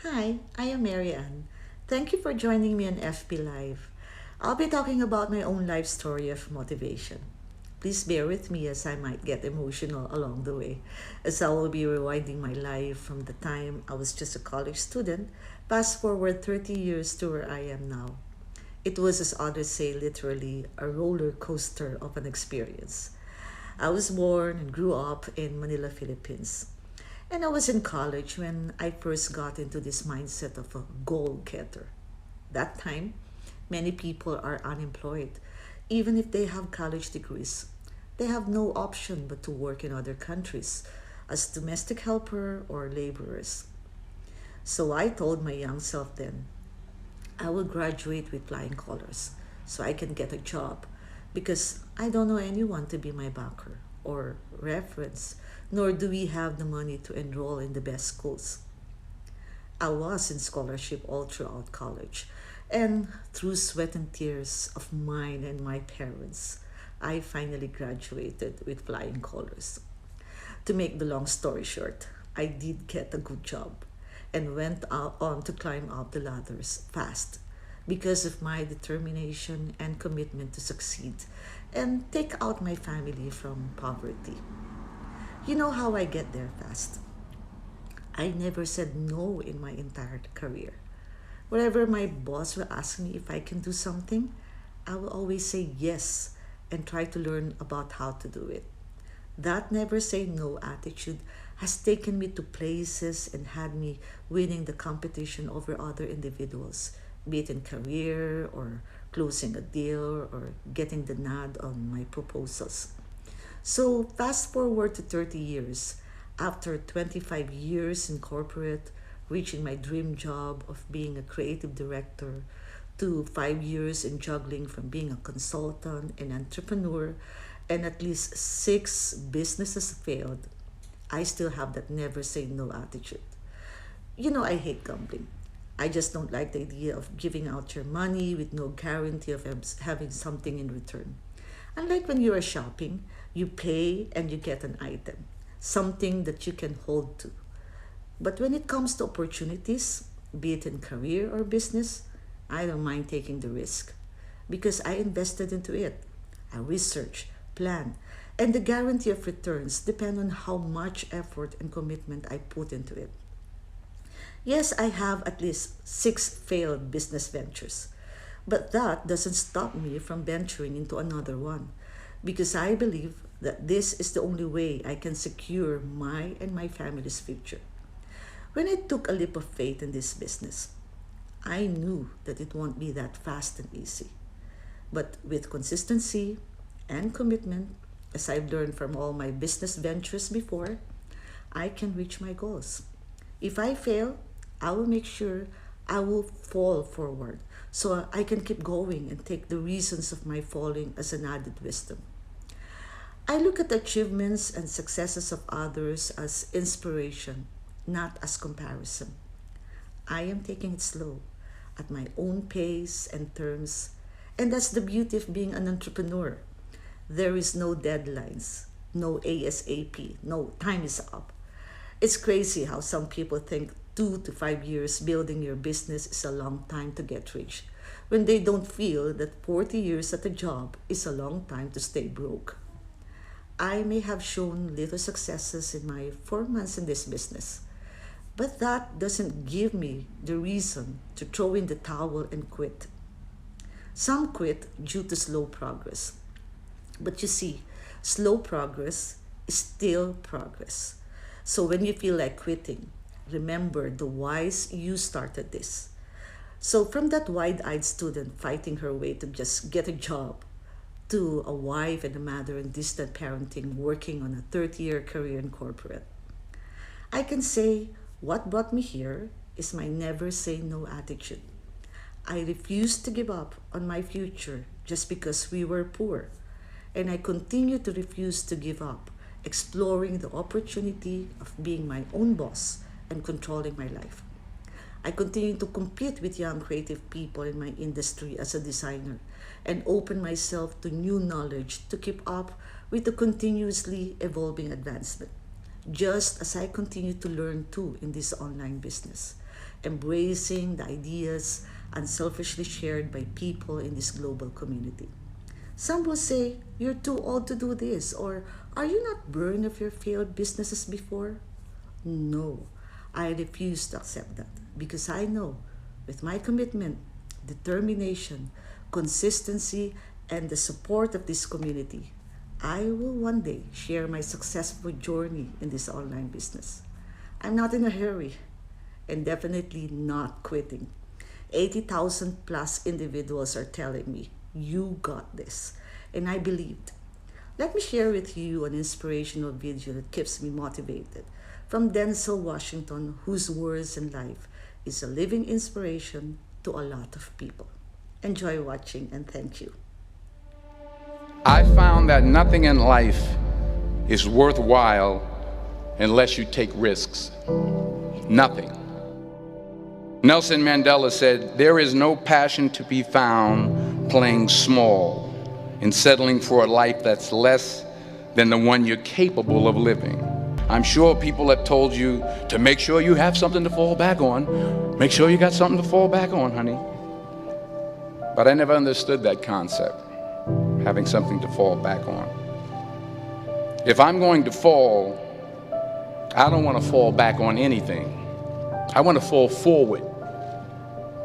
Hi, I am Marianne. Thank you for joining me on FP Live. I'll be talking about my own life story of motivation. Please bear with me as I might get emotional along the way, as I will be rewinding my life from the time I was just a college student, fast forward 30 years to where I am now. It was, as others say, literally a roller coaster of an experience. I was born and grew up in Manila, Philippines. And I was in college when I first got into this mindset of a goal getter. That time, many people are unemployed, even if they have college degrees. They have no option but to work in other countries as domestic helper or laborers. So I told my young self then, I will graduate with flying colors so I can get a job because I don't know anyone to be my backer or reference, nor do we have the money to enroll in the best schools. I was in scholarship all throughout college, and through sweat and tears of mine and my parents, I finally graduated with flying colors. To make the long story short, I did get a good job and went on to climb up the ladders fast because of my determination and commitment to succeed and take out my family from poverty. You know how I get there fast? I never said no in my entire career. Wherever my boss will ask me if I can do something, I will always say yes and try to learn about how to do it. That never say no attitude has taken me to places and had me winning the competition over other individuals, be it in career or closing a deal or getting the nod on my proposals. So, fast forward to 30 years, after 25 years in corporate, reaching my dream job of being a creative director, to 5 years in juggling from being a consultant and entrepreneur, and at least six businesses failed, I still have that never say no attitude. You know, I hate gambling. I just don't like the idea of giving out your money with no guarantee of having something in return. Unlike when you are shopping, you pay and you get an item, something that you can hold to. But when it comes to opportunities, be it in career or business, I don't mind taking the risk because I invested into it. I research, plan, and the guarantee of returns depend on how much effort and commitment I put into it. Yes, I have at least six failed business ventures, but that doesn't stop me from venturing into another one because I believe that this is the only way I can secure my and my family's future. When I took a leap of faith in this business, I knew that it won't be that fast and easy. But with consistency and commitment, as I've learned from all my business ventures before, I can reach my goals. If I fail, I will make sure I will fall forward so I can keep going and take the reasons of my falling as an added wisdom. I look at the achievements and successes of others as inspiration, not as comparison. I am taking it slow, at my own pace and terms, and that's the beauty of being an entrepreneur. There is no deadlines, no ASAP, no time is up. It's crazy how some people think 2 to 5 years building your business is a long time to get rich, when they don't feel that 40 years at a job is a long time to stay broke. I may have shown little successes in my 4 months in this business, but that doesn't give me the reason to throw in the towel and quit. Some quit due to slow progress. But you see, slow progress is still progress. So when you feel like quitting, remember the whys you started this. So from that wide-eyed student fighting her way to just get a job to a wife and a mother in distant parenting working on a 30-year career in corporate, I can say what brought me here is my never say no attitude. I refused to give up on my future just because we were poor. And I continue to refuse to give up, exploring the opportunity of being my own boss and controlling my life. I continue to compete with young creative people in my industry as a designer and open myself to new knowledge to keep up with the continuously evolving advancement, just as I continue to learn too in this online business. embracing the ideas unselfishly shared by people in this global community. Some will say, "You're too old to do this," or "Are you not burned of your failed businesses before?" No, I refuse to accept that because I know with my commitment, determination, consistency, and the support of this community, I will one day share my successful journey in this online business. I'm not in a hurry and definitely not quitting. 80,000 plus individuals are telling me, "You got this." And I believed. Let me share with you an inspirational video that keeps me motivated from Denzel Washington, whose words and life is a living inspiration to a lot of people. Enjoy watching and thank you. I found that nothing in life is worthwhile unless you take risks. Nothing. Nelson Mandela said, "There is no passion to be found playing small and settling for a life that's less than the one you're capable of living." I'm sure people have told you to make sure you have something to fall back on. Make sure you got something to fall back on, honey. But I never understood that concept, having something to fall back on. If I'm going to fall, I don't want to fall back on anything. I want to fall forward.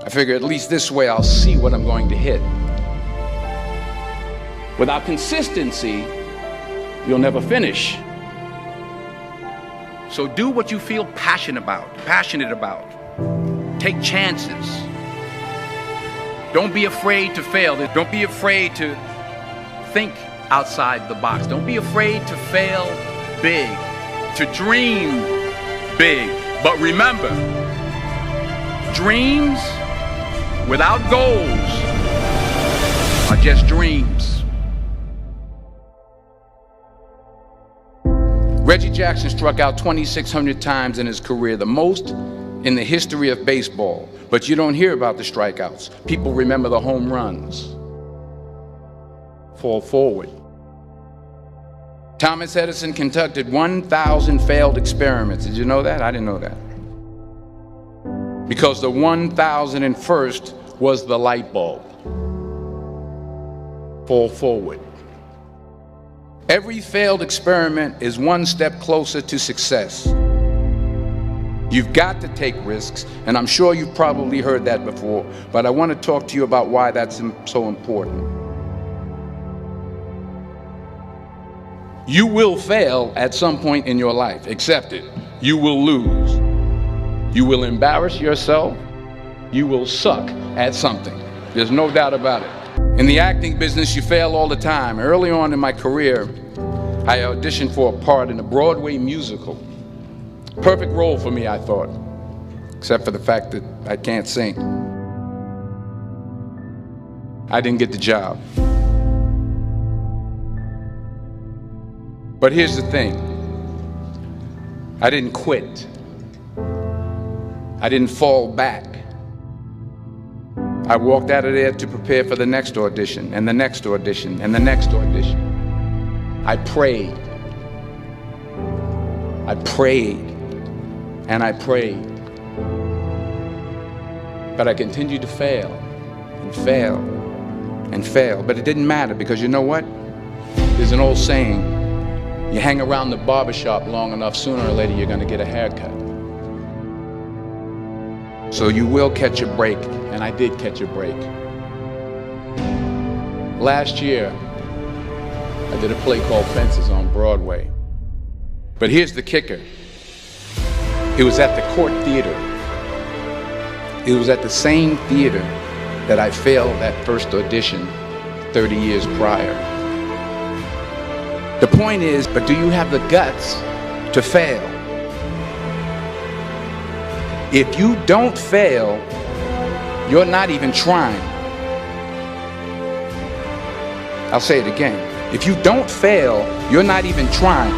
I figure at least this way I'll see what I'm going to hit. Without consistency, you'll never finish. So do what you feel passionate about. Take chances. Don't be afraid to fail. Don't be afraid to think outside the box. Don't be afraid to fail big, to dream big. But remember, dreams without goals are just dreams. Reggie Jackson struck out 2,600 times in his career, the most in the history of baseball. But you don't hear about the strikeouts. People remember the home runs. Fall forward. Thomas Edison conducted 1,000 failed experiments. Did you know that? I didn't know that. Because the 1,001st was the light bulb. Fall forward. Every failed experiment is one step closer to success. You've got to take risks, and I'm sure you've probably heard that before, but I want to talk to you about why that's so important. You will fail at some point in your life. Accept it. You will lose. You will embarrass yourself. You will suck at something. There's no doubt about it. In the acting business, you fail all the time. Early on in my career, I auditioned for a part in a Broadway musical. Perfect role for me, I thought, except for the fact that I can't sing. I didn't get the job. But here's the thing. I didn't quit. I didn't fall back. I walked out of there to prepare for the next audition, and the next audition, and the next audition. I prayed. I prayed. And I prayed. But I continued to fail, and fail, and fail. But it didn't matter, because you know what? There's an old saying, you hang around the barbershop long enough, sooner or later you're going to get a haircut. So you will catch a break, and I did catch a break. Last year, I did a play called Fences on Broadway. But here's the kicker. It was at the Court Theater. It was at the same theater that I failed that first audition 30 years prior. The point is, but do you have the guts to fail? If you don't fail, you're not even trying. I'll say it again. If you don't fail, you're not even trying.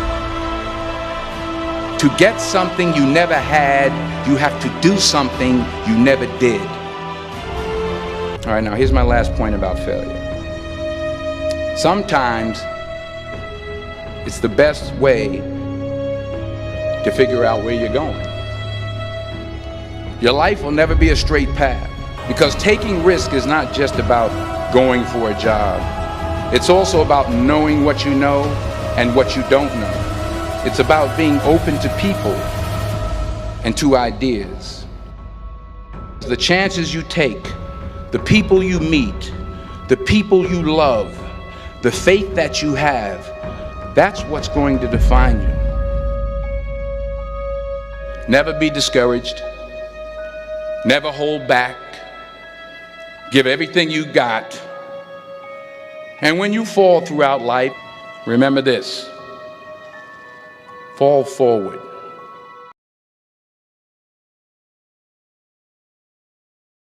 To get something you never had, you have to do something you never did. All right, now here's my last point about failure. Sometimes it's the best way to figure out where you're going. Your life will never be a straight path, because taking risk is not just about going for a job. It's also about knowing what you know and what you don't know. It's about being open to people and to ideas. The chances you take, the people you meet, the people you love, the faith that you have, that's what's going to define you. Never be discouraged. Never hold back. Give everything you got. And when you fall throughout life, remember this: fall forward.